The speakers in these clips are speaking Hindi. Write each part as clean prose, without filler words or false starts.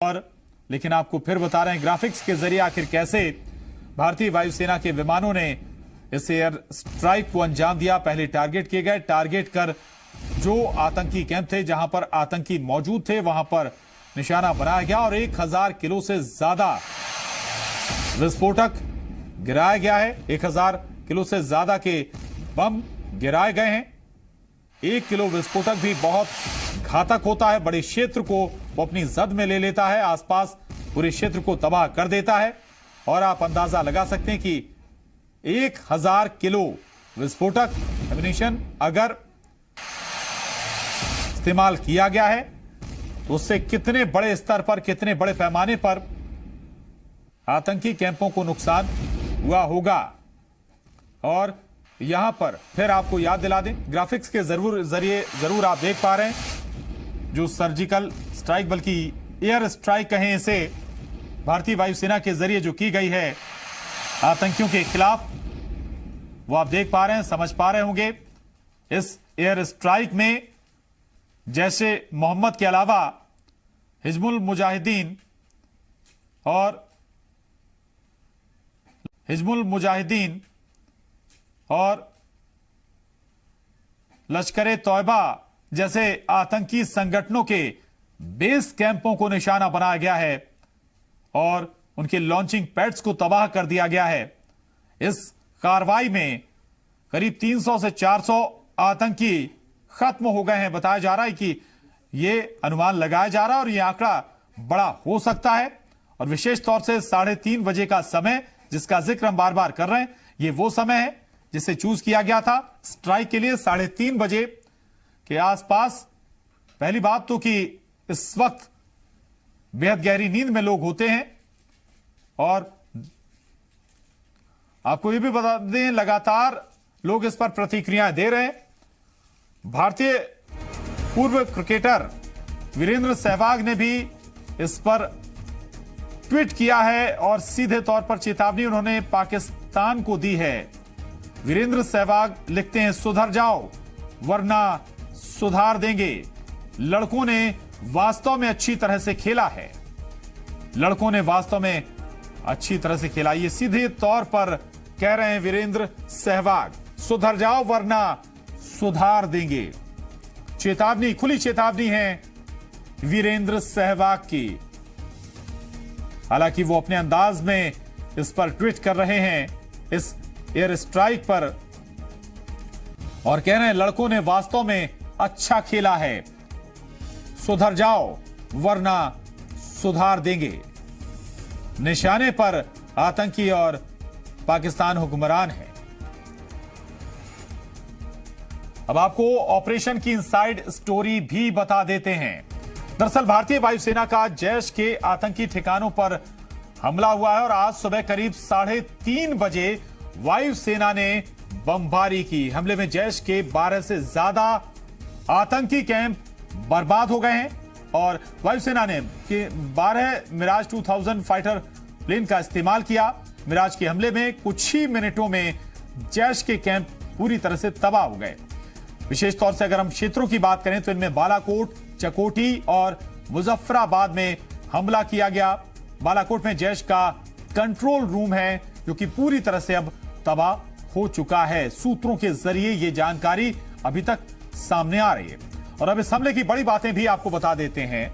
और लेकिन आपको फिर बता रहे हैं ग्राफिक्स के जरिए आखिर कैसे भारतीय वायुसेना के विमानों ने इस एयर स्ट्राइक को अंजाम दिया। पहले टारगेट किए गए, टारगेट कर जो आतंकी कैंप थे, जहां पर आतंकी मौजूद थे, वहां पर निशाना बनाया गया और 1000 किलो से ज्यादा विस्फोटक गिराया गया है। 1000 किलो से ज्यादा के बम गिराए गए हैं। 1 किलो विस्फोटक भी बहुत घातक होता है, बड़े क्षेत्र को वो अपनी जद में ले लेता है, आसपास पूरे क्षेत्र को तबाह कर देता है। और आप अंदाजा लगा सकते हैं कि 1000 किलो विस्फोटक एमिनिशन अगर इस्तेमाल किया गया है तो उससे कितने बड़े स्तर पर, कितने बड़े पैमाने पर आतंकी कैंपों को नुकसान हुआ होगा। और यहां पर फिर आपको याद दिला दें, ग्राफिक्स के जरिए जरूर आप देख पा रहे हैं जो सर्जिकल स्ट्राइक, बल्कि एयर स्ट्राइक कहें इसे, भारतीय वायुसेना के जरिए जो की गई है आतंकियों के खिलाफ, वो आप देख पा रहे हैं, समझ पा रहे होंगे। इस एयर स्ट्राइक में जैसे मोहम्मद के अलावा हिजबुल मुजाहिदीन और लश्कर तौयबा जैसे आतंकी संगठनों के बेस कैंपों को निशाना बनाया गया है और उनके लॉन्चिंग पैड्स को तबाह कर दिया गया है। इस कार्रवाई में करीब 300 से 400 आतंकी खत्म हो गए हैं। बताया जा रहा है कि यह अनुमान लगाया जा रहा है और यह आंकड़ा बड़ा हो सकता है। और विशेष तौर से 3:30 बजे का समय जिसका जिक्र हम बार बार कर रहे हैं, यह वो समय है जिसे चूज किया गया था स्ट्राइक के लिए। 3:30 बजे के आसपास पहली बात तो कि इस वक्त बेहद गहरी नींद में लोग होते हैं। और आपको यह भी बता दें, लगातार लोग इस पर प्रतिक्रियाएं दे रहे हैं। भारतीय पूर्व क्रिकेटर वीरेंद्र सहवाग ने भी इस पर ट्वीट किया है और सीधे तौर पर चेतावनी उन्होंने पाकिस्तान को दी है। वीरेंद्र सहवाग लिखते हैं, सुधर जाओ वरना सुधार देंगे। लड़कों ने वास्तव में अच्छी तरह से खेला है, लड़कों ने वास्तव में अच्छी तरह से खेला, ये सीधे तौर पर कह रहे हैं वीरेंद्र सहवाग। सुधर जाओ वरना सुधार देंगे। चेतावनी, खुली चेतावनी है वीरेंद्र सहवाग की। हालांकि वो अपने अंदाज में इस पर ट्वीट कर रहे हैं इस एयर स्ट्राइक पर और कह रहे हैं लड़कों ने वास्तव में अच्छा खेला है, सुधर जाओ वरना सुधार देंगे। निशाने पर आतंकी और पाकिस्तान हुक्मरान है। अब आपको ऑपरेशन की इनसाइड स्टोरी भी बता देते हैं। दरअसल भारतीय वायुसेना का जैश के आतंकी ठिकानों पर हमला हुआ है और आज सुबह करीब 3:30 बजे वायुसेना ने बमबारी की। हमले में जैश के 12 से ज्यादा आतंकी कैंप बर्बाद हो गए हैं और वायुसेना ने 12 मिराज 2000 फाइटर प्लेन का इस्तेमाल किया। मिराज के हमले में कुछ ही मिनटों में जैश के कैंप पूरी तरह से तबाह हो गए। विशेष तौर से अगर हम क्षेत्रों की बात करें तो इनमें बालाकोट, चकोटी और मुजफ्फराबाद में हमला किया गया। बालाकोट में जैश का कंट्रोल रूम है जो कि पूरी तरह से अब तबाह हो चुका है। सूत्रों के जरिए यह जानकारी अभी तक सामने आ रही है और अब इस हमले की बड़ी बातें भी आपको बता देते हैं।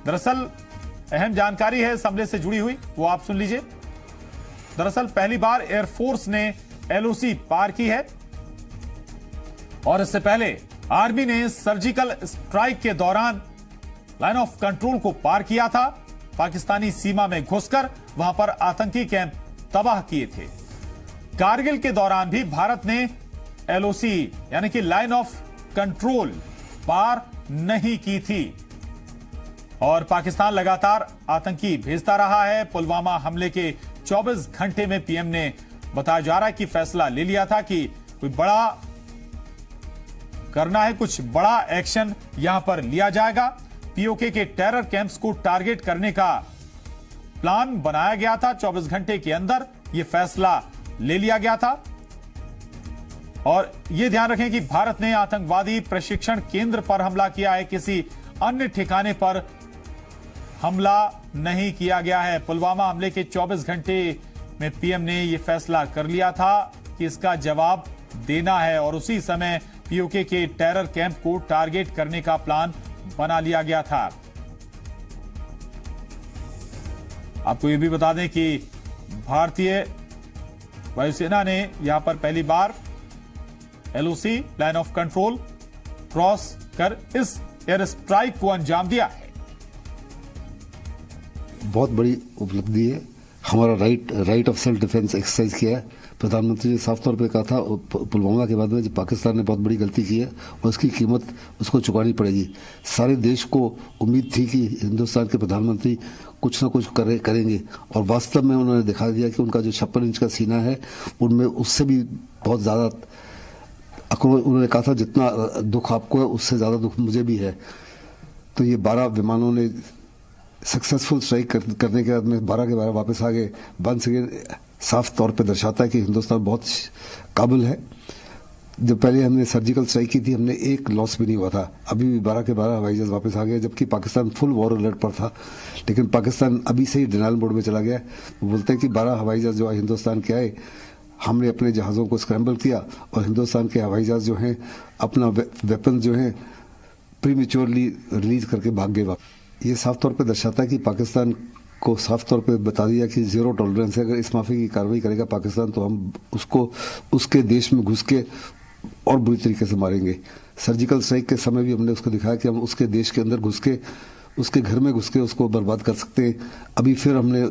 दरअसल अहम जानकारी है इस हमले से जुड़ी हुई, वो आप सुन लीजिए। दरअसल पहली बार एयरफोर्स ने LOC पार की है और इससे पहले आर्मी ने सर्जिकल स्ट्राइक के दौरान लाइन ऑफ कंट्रोल को पार किया था। पाकिस्तानी सीमा में घुसकर वहां पर आतंकी कैंप तबाह किए थे। कारगिल के दौरान भी भारत ने LOC यानी कि लाइन ऑफ कंट्रोल पार नहीं की थी और पाकिस्तान लगातार आतंकी भेजता रहा है। पुलवामा हमले के 24 घंटे में पीएम ने बताया जा रहा है कि फैसला ले लिया था कि कोई बड़ा करना है, कुछ बड़ा एक्शन यहां पर लिया जाएगा। पीओके के टेरर कैंप्स को टारगेट करने का प्लान बनाया गया था। 24 घंटे के अंदर यह फैसला ले लिया गया था। और यह ध्यान रखें कि भारत ने आतंकवादी प्रशिक्षण केंद्र पर हमला किया है, किसी अन्य ठिकाने पर हमला नहीं किया गया है। पुलवामा हमले के 24 घंटे में पीएम ने यह फैसला कर लिया था कि इसका जवाब देना है और उसी समय पीओके के टेरर कैंप को टारगेट करने का प्लान बना लिया गया था। आपको यह भी बता दें कि भारतीय वायुसेना ने यहां पर पहली बार LOC line of control cross कर इस एयर स्ट्राइक को अंजाम दिया है। बहुत बड़ी उपलब्धि है। हमारा right of self defence exercise किया है। प्रधानमंत्री ने साफ तौर पे कहा था पुलवामा के बाद में जब पाकिस्तान ने बहुत बड़ी गलती की है और उसकी कीमत उसको चुकानी पड़ेगी। सारे देश को उम्मीद थी कि हिंदुस्तान के प्रधानमंत्री कुछ ना कुछ करेंगे और वास्तव में उन्होंने दिखा दिया कि उनका जो 56 इंच का सीना है उनमें उससे भी बहुत ज़्यादा उन्होंने कहा था जितना दुख आपको है उससे ज़्यादा दुख मुझे भी है। तो ये 12 विमानों ने सक्सेसफुल स्ट्राइक करने के बाद में 12 के 12 वापस आ गए। वंस अगेन साफ तौर पे दर्शाता है कि हिंदुस्तान बहुत काबिल है। जब पहले हमने सर्जिकल स्ट्राइक की थी हमने एक लॉस भी नहीं हुआ था। अभी भी 12 के 12 हवाई जहाज वापस आ गए जबकि पाकिस्तान फुल वॉर अलर्ट पर था। लेकिन पाकिस्तान अभी से ही डिनाइल मोड में चला गया। वो बोलते हैं कि 12 हवाई जहाज जो हिंदुस्तान के आए हमने अपने जहाज़ों को स्क्रैम्बल किया और हिंदुस्तान के हवाई जहाज जो हैं अपना वेपन जो हैं प्रीमेच्योरली रिलीज करके भाग गए वापस। ये साफ तौर पे दर्शाता है कि पाकिस्तान को साफ तौर पे बता दिया कि जीरो टॉलरेंस है। अगर इस माफी की कार्रवाई करेगा पाकिस्तान तो हम उसको उसके देश में घुस के और बुरी तरीके से मारेंगे। सर्जिकल स्ट्राइक के समय भी हमने उसको दिखाया कि हम उसके देश के अंदर घुस के उसके घर में घुस के उसको बर्बाद कर सकते हैं। अभी फिर हमने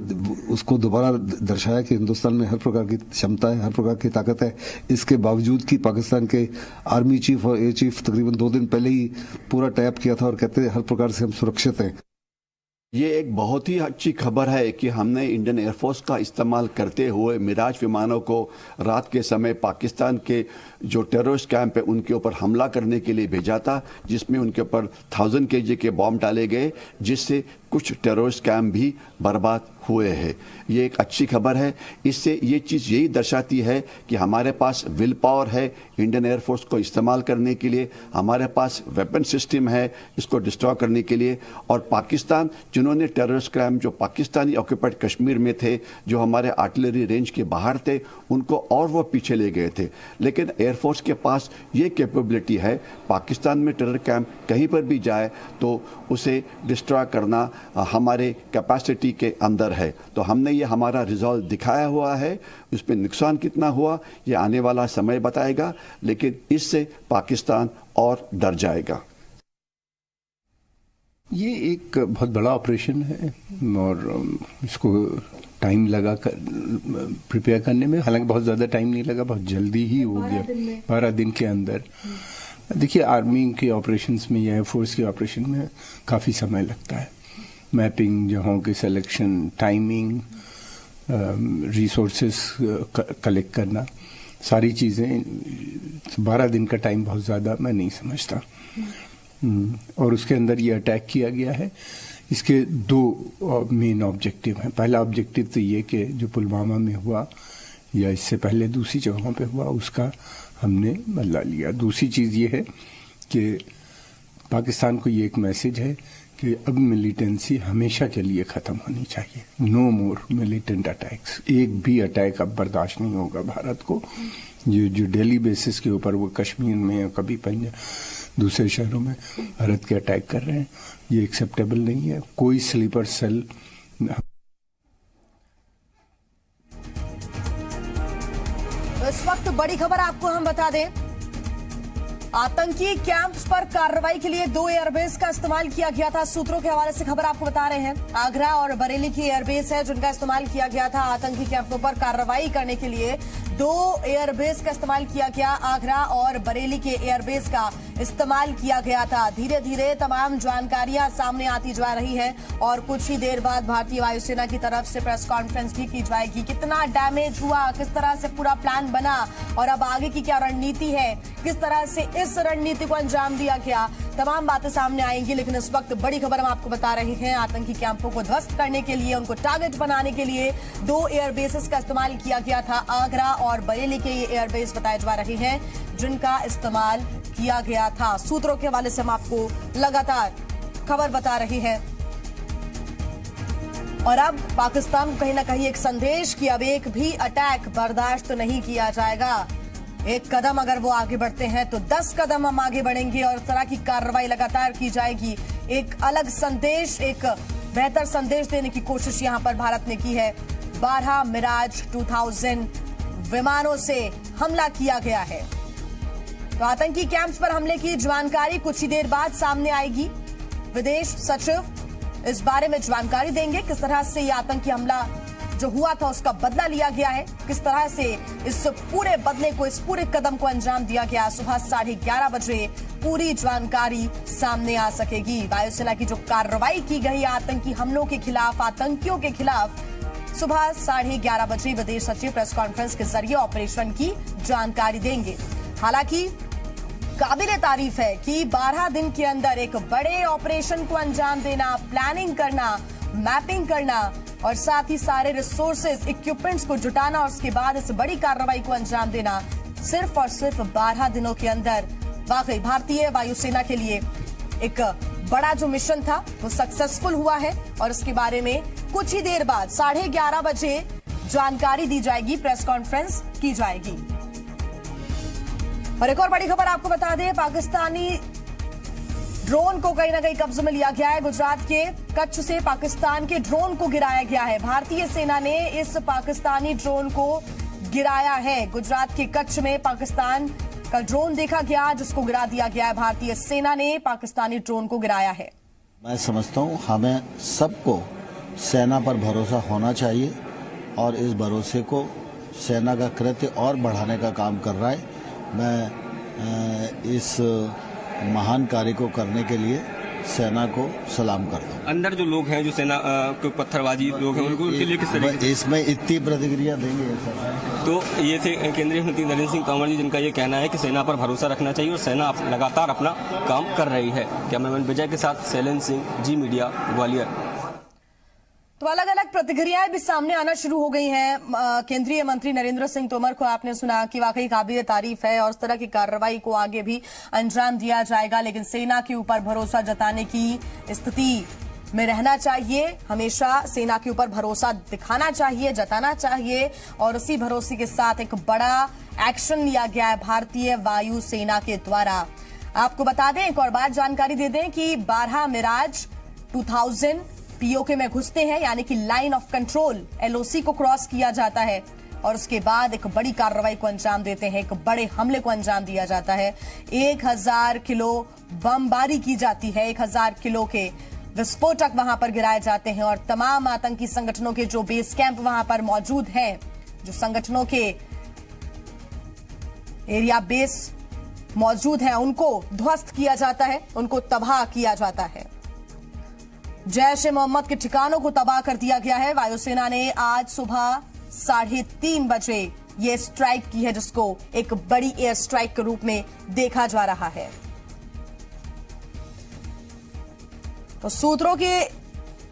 उसको दोबारा दर्शाया कि हिंदुस्तान में हर प्रकार की क्षमता है, हर प्रकार की ताकत है। इसके बावजूद कि पाकिस्तान के आर्मी चीफ और एयर चीफ तकरीबन 2 दिन पहले ही पूरा टैप किया था और कहते हैं हर प्रकार से हम सुरक्षित हैं। ये एक बहुत ही अच्छी खबर है कि हमने इंडियन एयरफोर्स का इस्तेमाल करते हुए मिराज विमानों को रात के समय पाकिस्तान के जो टेररिस्ट कैंप है उनके ऊपर हमला करने के लिए भेजा था, जिसमें उनके ऊपर 1000 kg के बॉम्ब डाले गए, जिससे कुछ टेररिस्ट कैंप भी बर्बाद हुए हैं। ये एक अच्छी खबर है। इससे ये चीज़ यही दर्शाती है कि हमारे पास विल पावर है इंडियन एयरफोर्स को इस्तेमाल करने के लिए, हमारे पास वेपन सिस्टम है इसको डिस्ट्रॉय करने के लिए। और पाकिस्तान जिन्होंने टेररिस्ट कैंप जो पाकिस्तानी ऑक्यूपाइड कश्मीर में थे, जो हमारे आर्टिलरी रेंज के बाहर थे, उनको और वो पीछे ले गए थे। लेकिन एयरफोर्स के पास ये कैपेबिलिटी है, पाकिस्तान में टेरर कैंप कहीं पर भी जाए तो उसे डिस्ट्रॉय करना हमारे कैपेसिटी के अंदर है। तो हमने ये हमारा रिजॉल्व दिखाया हुआ है। उसमें नुकसान कितना हुआ ये आने वाला समय बताएगा, लेकिन इससे पाकिस्तान और डर जाएगा। ये एक बहुत बड़ा ऑपरेशन है और इसको टाइम लगा प्रिपेयर करने में। हालांकि बहुत ज़्यादा टाइम नहीं लगा, बहुत जल्दी ही हो गया 12 दिन के अंदर। देखिए आर्मी के ऑपरेशंस में या एयरफोर्स के ऑपरेशन में काफ़ी समय लगता है। मैपिंग, जगहों की सिलेक्शन, टाइमिंग, रिसोर्सेस कलेक्ट करना, सारी चीज़ें 12 दिन का टाइम बहुत ज़्यादा मैं नहीं समझता। और उसके अंदर ये अटैक किया गया है। इसके 2 मेन ऑब्जेक्टिव हैं। पहला ऑब्जेक्टिव तो ये कि जो पुलवामा में हुआ या इससे पहले दूसरी जगहों पे हुआ उसका हमने बदला लिया। दूसरी चीज़ ये है कि पाकिस्तान को ये एक मैसेज है कि अब मिलिटेंसी हमेशा के लिए ख़त्म होनी चाहिए। नो मोर मिलिटेंट अटैक्स। एक भी अटैक अब बर्दाश्त नहीं होगा भारत को। जो डेली बेसिस के ऊपर वो कश्मीर में या कभी पंजाब दूसरे शहरों में भारत के अटैक कर रहे हैं, ये एक्सेप्टेबल नहीं है। कोई स्लीपर सेल इस वक्त बड़ी खबर आपको हम बता दें, आतंकी कैंप्स पर कार्रवाई के लिए 2 एयरबेस का इस्तेमाल किया गया था। सूत्रों के हवाले से खबर आपको बता रहे हैं, आगरा और बरेली की एयरबेस है जिनका इस्तेमाल किया गया था आतंकी कैंपों पर कार्रवाई करने के लिए। 2 एयरबेस का इस्तेमाल किया गया, आगरा और बरेली के एयरबेस का इस्तेमाल किया गया था। धीरे धीरे तमाम जानकारियां सामने आती जा रही है और कुछ ही देर बाद भारतीय वायुसेना की तरफ से प्रेस कॉन्फ्रेंस भी की जाएगी। कितना डैमेज हुआ, किस तरह से पूरा प्लान बना और अब आगे की क्या रणनीति है, किस तरह से इस रणनीति को अंजाम दिया गया, तमाम बातें सामने आएंगी। लेकिन इस वक्त बड़ी खबर हम आपको बता रहे हैं, आतंकी कैंपों को ध्वस्त करने के लिए, उनको टारगेट बनाने के लिए 2 एयरबेसेस का इस्तेमाल किया गया था। आगरा और बरेली के ये एयरबेस बताए जा रहे हैं जिनका इस्तेमाल किया गया था। सूत्रों के हवाले से हम आपको लगातार खबर बता रहे हैं। और अब पाकिस्तान को कहीं ना कहीं एक संदेश कि अब एक भी अटैक बर्दाश्त नहीं किया जाएगा। एक कदम अगर वो आगे बढ़ते हैं तो 10 कदम हम आगे बढ़ेंगे और इस तरह की कार्रवाई लगातार की जाएगी। एक अलग संदेश, एक बेहतर संदेश देने की कोशिश यहां पर भारत ने की है। 12 मिराज 2000 विमानों से हमला किया गया है। तो आतंकी कैंप्स पर हमले की जानकारी कुछ ही देर बाद सामने आएगी। विदेश सचिव इस बारे में जानकारी देंगे, किस तरह से ये आतंकी हमला जो हुआ था उसका बदला लिया गया है, किस तरह से इस पूरे बदले को, इस पूरे कदम को अंजाम दिया गया। सुबह 11:30 बजे पूरी जानकारी सामने आ सकेगी। वायुसेना की जो कार्रवाई की गई आतंकी हमलों के खिलाफ, आतंकियों के खिलाफ, सुबह 11:30 बजे विदेश सचिव प्रेस कॉन्फ्रेंस के जरिए ऑपरेशन की जानकारी देंगे। हालांकि काबिले तारीफ है कि 12 दिन के अंदर एक बड़े ऑपरेशन को अंजाम देना, प्लानिंग करना, मैपिंग करना और साथ ही सारे रिसोर्सेज, इक्विपमेंट्स को जुटाना और उसके बाद इस बड़ी कार्रवाई को अंजाम देना सिर्फ और सिर्फ 12 दिनों के अंदर वाकई भारतीय वायुसेना के लिए एक बड़ा जो मिशन था वो सक्सेसफुल हुआ है। और इसके बारे में कुछ ही देर बाद 11:30 बजे जानकारी दी जाएगी, प्रेस कॉन्फ्रेंस की जाएगी। और एक और बड़ी खबर आपको बता दें, पाकिस्तानी ड्रोन को कहीं ना कहीं कब्जे में लिया गया है। गुजरात के कच्छ से पाकिस्तान के ड्रोन को गिराया गया है। भारतीय सेना ने इस पाकिस्तानी ड्रोन को गिराया है। गुजरात के कच्छ में पाकिस्तान का ड्रोन देखा गया जिसको गिरा दिया गया है। भारतीय सेना ने पाकिस्तानी ड्रोन को गिराया है। मैं समझता हूं हमें सबको सेना पर भरोसा होना चाहिए और इस भरोसे को सेना का कृत्य और बढ़ाने का काम कर रहा है। मैं इस महान कार्य को करने के लिए सेना को सलाम करता हूँ। अंदर जो लोग हैं, जो सेना के पत्थरबाजी लोग हैं, उनके लिए किस तरह इसमें इतनी प्रतिक्रिया देंगे सर? तो ये थे केंद्रीय मंत्री नरेंद्र सिंह तोमर जी, जिनका ये कहना है कि सेना पर भरोसा रखना चाहिए और सेना लगातार अपना काम कर रही है। कैमरामैन विजय के साथ शैलेंद्र सिंह, जी मीडिया, ग्वालियर। तो अलग अलग प्रतिक्रियाएं भी सामने आना शुरू हो गई हैं। केंद्रीय मंत्री नरेंद्र सिंह तोमर को आपने सुना कि वाकई काबिल तारीफ है और इस तरह की कार्रवाई को आगे भी अंजाम दिया जाएगा, लेकिन सेना के ऊपर भरोसा जताने की स्थिति में रहना चाहिए। हमेशा सेना के ऊपर भरोसा दिखाना चाहिए, जताना चाहिए और उसी भरोसे के साथ एक बड़ा एक्शन लिया गया है भारतीय वायु सेना के द्वारा। आपको बता दें, एक और बार जानकारी दे दें कि 12 मिराज 2000 पीओके में घुसते हैं, यानी कि लाइन ऑफ कंट्रोल एलओसी को क्रॉस किया जाता है और उसके बाद एक बड़ी कार्रवाई को अंजाम देते हैं, एक बड़े हमले को अंजाम दिया जाता है। 1000 किलो बमबारी की जाती है, 1000 किलो के विस्फोटक वहां पर गिराए जाते हैं और तमाम आतंकी संगठनों के जो बेस कैंप वहां पर मौजूद हैं, जो संगठनों के एरिया बेस मौजूद हैं, उनको ध्वस्त किया जाता है, उनको तबाह किया जाता है। जैश ए मोहम्मद के ठिकानों को तबाह कर दिया गया है। वायुसेना ने आज सुबह 3:30 बजे ये स्ट्राइक की है, जिसको एक बड़ी एयर स्ट्राइक के रूप में देखा जा रहा है। तो सूत्रों के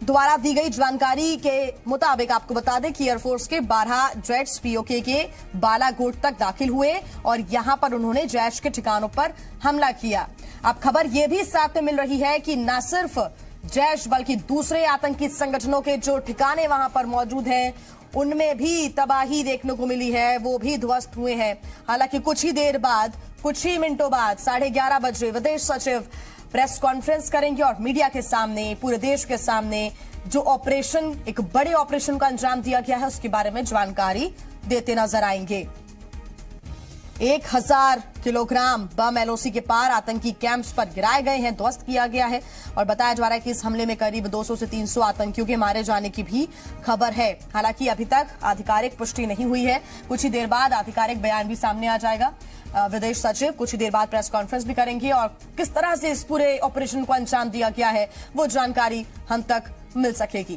द्वारा दी गई जानकारी के मुताबिक आपको बता दें कि एयरफोर्स के 12 जेट्स पीओके के बालाकोट तक दाखिल हुए और यहां पर उन्होंने जैश के ठिकानों पर हमला किया। अब खबर यह भी साथ में मिल रही है कि न सिर्फ जैश बल्कि दूसरे आतंकी संगठनों के जो ठिकाने वहां पर मौजूद हैं उनमें भी तबाही देखने को मिली है, वो भी ध्वस्त हुए हैं। हालांकि कुछ ही देर बाद, कुछ ही मिनटों बाद 11:30 बजे विदेश सचिव प्रेस कॉन्फ्रेंस करेंगे और मीडिया के सामने, पूरे देश के सामने जो ऑपरेशन, एक बड़े ऑपरेशन का अंजाम दिया गया है उसके बारे में जानकारी देते नजर आएंगे। 1000 किलोग्राम बम एलओसी के पार आतंकी कैंप्स पर गिराए गए हैं, ध्वस्त किया गया है और बताया जा रहा है कि इस हमले में करीब 200 से 300 आतंकियों के मारे जाने की भी खबर है। हालांकि अभी तक आधिकारिक पुष्टि नहीं हुई है, कुछ ही देर बाद आधिकारिक बयान भी सामने आ जाएगा। विदेश सचिव कुछ ही देर बाद प्रेस कॉन्फ्रेंस भी करेंगे और किस तरह से इस पूरे ऑपरेशन को अंजाम दिया गया है वो जानकारी हम तक मिल सकेगी।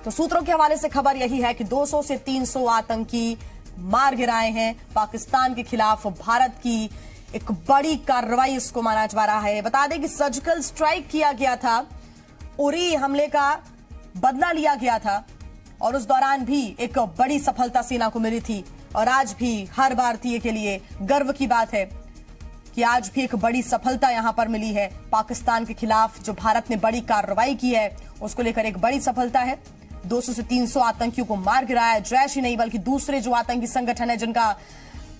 तो सूत्रों के हवाले से खबर यही है कि 200 से 300 आतंकी मार गिराए हैं। पाकिस्तान के खिलाफ भारत की एक बड़ी कार्रवाई इसको माना जा रहा है। बता दें कि सर्जिकल स्ट्राइक किया गया था, उरी हमले का बदला लिया गया था और उस दौरान भी एक बड़ी सफलता सेना को मिली थी और आज भी हर भारतीय के लिए गर्व की बात है कि आज भी एक बड़ी सफलता यहां पर मिली है। पाकिस्तान के खिलाफ जो भारत ने बड़ी कार्रवाई की है उसको लेकर एक बड़ी सफलता है। 200 से 300 आतंकियों को मार गिराया। जैश ही नहीं बल्कि दूसरे जो आतंकी संगठन है जिनका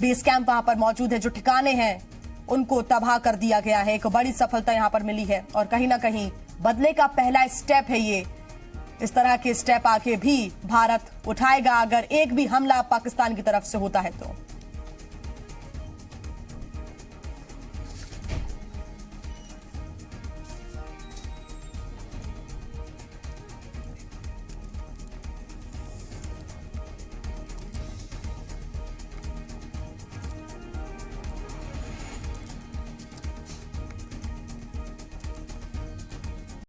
बेस कैंप वहां पर मौजूद है, जो ठिकाने हैं, उनको तबाह कर दिया गया है। एक बड़ी सफलता यहां पर मिली है और कहीं ना कहीं बदले का पहला स्टेप है ये। इस तरह के स्टेप आके भी भारत उठाएगा अगर एक भी हमला पाकिस्तान की तरफ से होता है तो।